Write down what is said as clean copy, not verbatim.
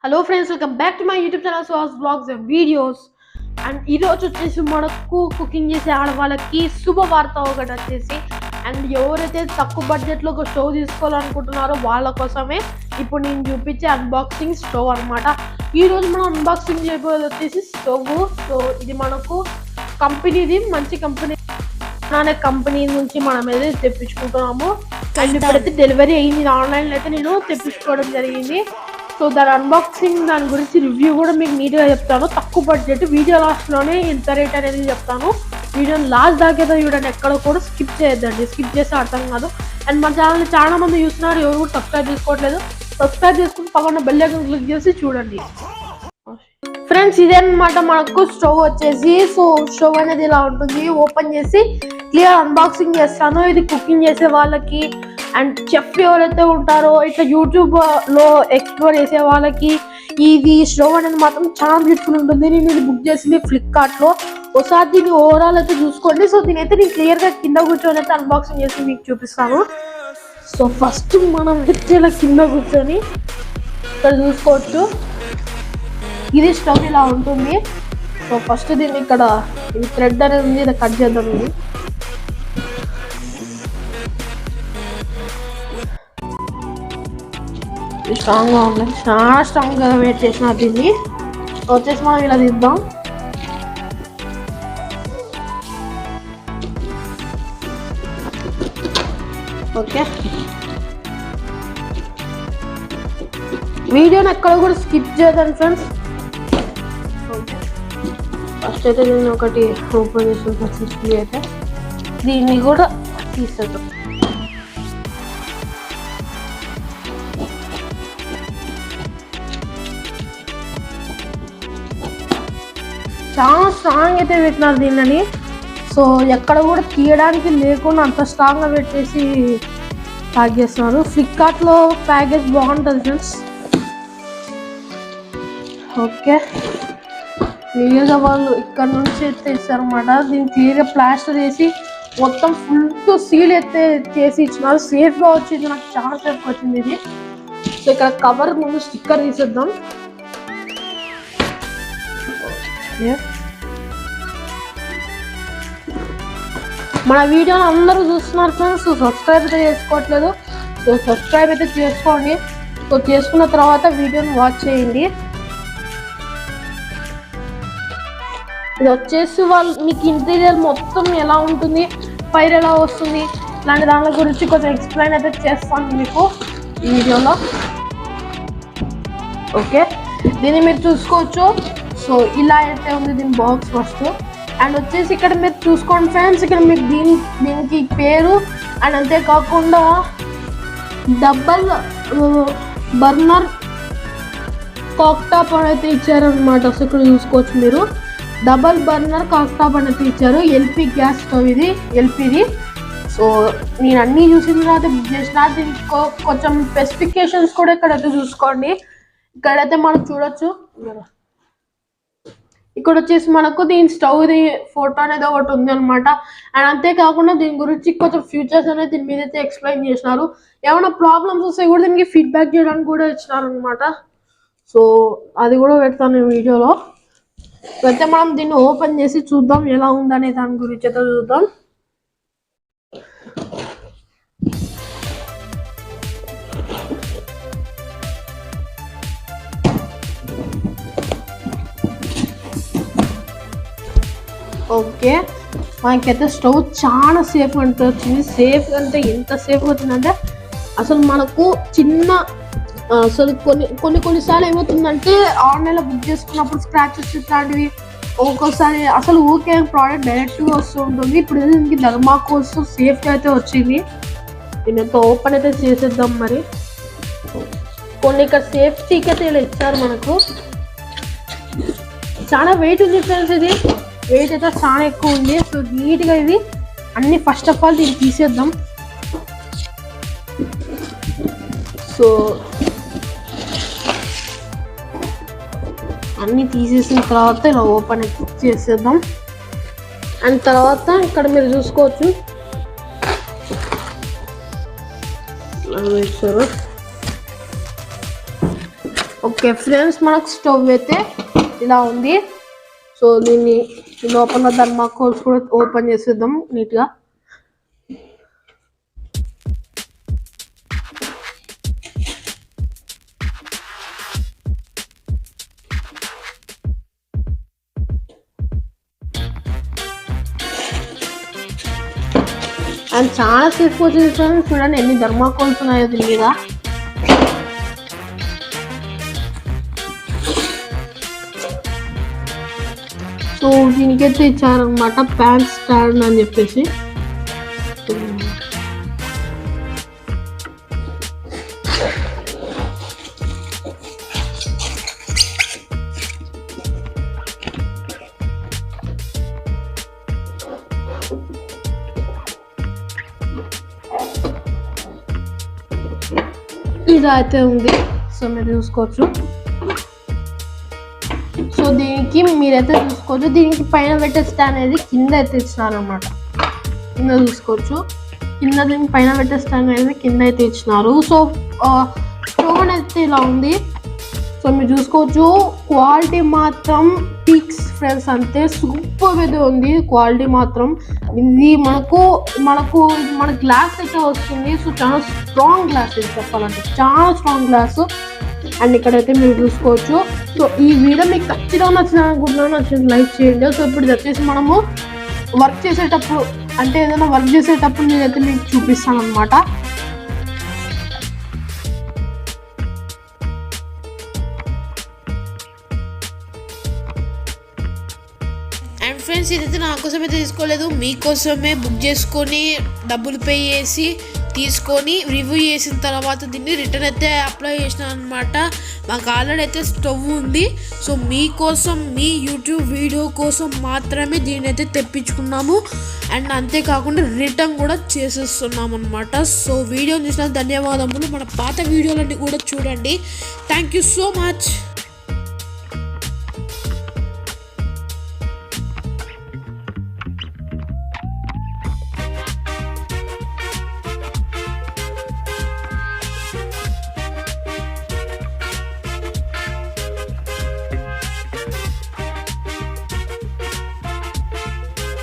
Hello friends, welcome back to my YouTube channel Suhas vlogs and videos. And ఈ రోజు వచ్చేసి మనకు cooking చేసే ఆడవాళ్ళకి శుభవార్త ఒకటి వచ్చేసి అండ్ ఎవరైతే తక్కువ బడ్జెట్లో ఒక స్టవ్ తీసుకోవాలనుకుంటున్నారో వాళ్ళ కోసమే ఇప్పుడు నేను చూపించే అన్బాక్సింగ్ స్టవ్ అనమాట. ఈరోజు మనం అన్బాక్సింగ్ చేయబోయేది వచ్చేసి స్టవ్. సో ఇది మనకు కంపెనీది, మంచి కంపెనీ అనే కంపెనీ నుంచి మనం అయితే తెప్పించుకుంటున్నాము. అండ్ ఇప్పుడైతే డెలివరీ అయ్యింది, ఆన్లైన్లో అయితే నేను తెప్పించుకోవడం జరిగింది. సో దాని అన్బాక్సింగ్, దాని గురించి రివ్యూ కూడా మీకు నీట్గా చెప్తాను. తక్కువ బడ్జెట్, వీడియో లాస్ట్లోనే ఎంత రేట్ అనేది చెప్తాను. వీడియోని లాస్ట్ దాకా చూడండి, ఎక్కడ కూడా స్కిప్ చేయొద్దండి, స్కిప్ చేస్తే అర్థం కాదు. అండ్ మన ఛానల్ని చాలా మంది చూస్తున్నారు, ఎవరు కూడా సబ్స్క్రైబ్ చేసుకోవట్లేదు. సబ్స్క్రైబ్ చేసుకుని పక్కన బెల్ ఐకాన్ క్లిక్ చేసి చూడండి. ఫ్రెండ్స్ ఇదే అనమాట మనకు స్టవ్ వచ్చేసి. సో స్టవ్ అనేది ఇలా ఉంటుంది, ఓపెన్ చేసి క్లియర్ అన్బాక్సింగ్ చేస్తాను. ఇది కుకింగ్ చేసే వాళ్ళకి అండ్ చెఫ్ ఎవరైతే ఉంటారో, ఇట్లా యూట్యూబ్లో ఎక్స్ప్లోర్ చేసే వాళ్ళకి ఇది స్టవ్ అనేది మాత్రం చాలా బ్యూటిఫుల్ ఉంటుంది. నేను ఇది బుక్ చేసింది ఫ్లిప్కార్ట్లో. ఒకసారి దీన్ని ఓవరాల్ అయితే చూసుకోండి. సో దీని అయితే నేను క్లియర్గా కింద కూర్చొని అయితే అన్బాక్సింగ్ చేసి మీకు చూపిస్తాను. సో ఫస్ట్ మనం ఇలా కింద కూర్చొని ఇక్కడ చూసుకోవచ్చు. ఇది స్టవ్ ఇలా ఉంటుంది. సో ఫస్ట్ దీన్ని ఇక్కడ ఇది థ్రెడ్ అనేది ఉంది, ఇది కట్ చేద్దాం. ఇది స్ట్రాంగ్గా ఉంది, చాలా స్ట్రాంగ్గా వెయిట్ చేసిన దీన్ని వచ్చేసి మనం ఇలా తీద్దాం. ఓకే, వీడియోని ఎక్కడ కూడా స్కిప్ చేయదండి ఫ్రెండ్స్. ఫస్ట్ అయితే దీన్ని ఒకటి ఓపెన్ చేసి సక్సెస్ఫుల్ అయితే దీన్ని కూడా తీసేద్దాం. చాలా స్ట్రాంగ్ అయితే పెట్టినారు దీన్ని. సో ఎక్కడ కూడా తీయడానికి లేకుండా అంత స్ట్రాంగ్గా పెట్టేసి ప్యాక్ చేస్తున్నారు. ఫ్లిప్కార్ట్లో ప్యాకేజ్ బాగుంటుంది ఫ్రెండ్స్. ఓకే, క్లియర్గా వాళ్ళు ఇక్కడ నుంచి అయితే ఇస్తారనమాట. దీన్ని క్లియర్గా ప్లాస్టర్ వేసి మొత్తం ఫుల్ సీల్ అయితే చేసి ఇచ్చినారు. సేఫ్గా వచ్చింది, నాకు చాలా సేఫ్గా వచ్చింది ఇది. సో ఇక్కడ కవర్ ముందు స్టిక్కర్ తీసేద్దాం. మన వీడియోని అందరూ చూస్తున్నారు ఫ్రెండ్స్, సబ్స్క్రైబ్ అయితే చేసుకోవట్లేదు. సో సబ్స్క్రైబ్ అయితే చేసుకోండి. సో చేసుకున్న తర్వాత వీడియోని వాచ్ చేయండి. ఇది వచ్చేసి వాళ్ళు మీకు ఇంటీరియర్ మొత్తం ఎలా ఉంటుంది, ఫైర్ ఎలా వస్తుంది, ఇలాంటి దాని గురించి కొంచెం ఎక్స్ప్లెయిన్ అయితే చేస్తాను మీకు ఈ వీడియోలో. ఓకే, దీన్ని మీరు చూసుకోవచ్చు. సో ఇలా అయితే ఉంది దీని బాక్స్ ఫస్ట్. అండ్ వచ్చేసి ఇక్కడ మీరు చూసుకోండి ఫ్రెండ్స్, ఇక్కడ మీకు దీనికి పేరు అండ్ అంతేకాకుండా డబల్ బర్నర్ కాక్టాప్ అని అయితే ఇచ్చారనమాట. సో ఇక్కడ చూసుకోవచ్చు మీరు, డబల్ బర్నర్ కాక్టాప్ అని అయితే ఇచ్చారు. ఎల్పి గ్యాస్ స్టవ్ ఇది, ఎల్పిది. సో నేను అన్నీ చూసిన తర్వాత బుక్ చేసిన. దీనికి కొంచెం స్పెసిఫికేషన్స్ కూడా ఇక్కడైతే చూసుకోండి. ఇక్కడైతే మనం చూడొచ్చు. ఇక్కడ వచ్చేసి మనకు దీని స్టవ్ది ఫోటో అనేది ఒకటి ఉంది అనమాట. అండ్ అంతేకాకుండా దీని గురించి కొంచెం ఫ్యూచర్స్ అనేది దీని మీద అయితే ఎక్స్ప్లెయిన్ చేసినారు. ఏమైనా ప్రాబ్లమ్స్ వస్తే కూడా దీనికి ఫీడ్బ్యాక్ చేయడానికి కూడా ఇచ్చినారు అనమాట. సో అది కూడా పెడతాను ఈ వీడియోలో. అయితే మనం దీన్ని ఓపెన్ చేసి చూద్దాం ఎలా ఉందనే దాని గురించి అయితే చూద్దాం. ఓకే, మనకైతే స్టవ్ చాలా సేఫ్ అంటే వచ్చింది. సేఫ్ అంటే ఎంత సేఫ్ వచ్చిందంటే అసలు మనకు చిన్న అసలు కొన్నిసార్లు ఏమవుతుందంటే ఆన్లైన్లో బుక్ చేసుకున్నప్పుడు స్క్రాచెస్ ఇట్లాంటివి ఒక్కొక్కసారి అసలు ఊకే ప్రోడక్ట్ డైరెక్ట్గా వస్తూ ఉంటుంది. ఇప్పుడు దీనికి ధర్మాకోల్ సేఫ్గా అయితే వచ్చింది. దీని అయితే ఓపెన్ అయితే చేసేద్దాం. మరి కొన్ని ఇక్కడ సేఫ్టీకి అయితే ఇలా ఇచ్చారు మనకు. చాలా వెయిట్ ఉంది ఫ్రెండ్స్, ఇది వెయిట్ అయితే చాలా ఎక్కువ ఉంది. సో నీట్గా ఇది అన్ని ఫస్ట్ ఆఫ్ ఆల్ దీన్ని తీసేద్దాం. సో అన్నీ తీసేసిన తర్వాత ఇలా ఓపెన్ చేసేద్దాం. అండ్ తర్వాత ఇక్కడ మీరు చూసుకోవచ్చు ఓకే ఫ్రెండ్స్, మనకు స్టవ్ అయితే ఇలా ఉంది. సో దీన్ని లోపల థర్మాకోల్స్ కూడా ఓపెన్ చేసేద్దాం నీట్గా. అండ్ చాలా సేఫ్ వచ్చింది ఫ్రెండ్స్, చూడండి ఎన్ని థర్మాకోల్స్ ఉన్నాయో దీని మీద. సో దీనికైతే ఇచ్చారనమాట ప్యాన్ స్టాండ్ అని చెప్పేసి. ఇలా అయితే ఉంది. సో మీరు చూసుకోవచ్చు. సో దీనికి మీరైతే చూసుకోవచ్చు, దీనికి పైన పెట్టే స్టాండ్ అనేది కింద అయితే ఇచ్చినారు అనమాట. కింద చూసుకోవచ్చు, కింద దీనికి పైన పెట్టే స్టాండ్ అనేది కింద అయితే ఇచ్చినారు. సో స్టవ్ అయితే ఇలా ఉంది. సో మీరు చూసుకోవచ్చు, క్వాలిటీ మాత్రం పీక్స్ ఫ్రెండ్స్, అంతే సూపర్ అయితే ఉంది క్వాలిటీ మాత్రం. ఇది మన గ్లాస్ అయితే వస్తుంది. సో చాలా స్ట్రాంగ్ గ్లాస్ ఇది, చెప్పాలంటే చాలా స్ట్రాంగ్ గ్లాస్. అండ్ ఇక్కడైతే మీరు చూసుకోవచ్చు. సో ఈ వీడియో మీకు ఖచ్చితంగా నచ్చిన లైక్ చేయండి. సో ఇప్పుడు వచ్చేసి మనము వర్క్ చేసేటప్పుడు, అంటే ఏదైనా వర్క్ చేసేటప్పుడు నేనైతే మీకు చూపిస్తాను అనమాట. అండ్ ఫ్రెండ్స్, ఇదైతే నా కోసం అయితే తీసుకోలేదు, మీకోసమే బుక్ చేసుకొని డబ్బులు పే చేసి తీసుకొని రివ్యూ చేసిన తర్వాత దీన్ని రిటర్న్ అయితే అప్లై చేసిన అనమాట. మాకు ఆల్రెడీ అయితే స్టవ్ ఉంది. సో మీకోసం, మీ యూట్యూబ్ వీడియో కోసం మాత్రమే దీన్ని అయితే తెప్పించుకున్నాము. అండ్ అంతేకాకుండా రిటర్న్ కూడా చేసేస్తున్నాం అనమాట. సో వీడియో చూసిన ధన్యవాదములు. మన పాత వీడియోలన్నీ కూడా చూడండి. Thank you so much.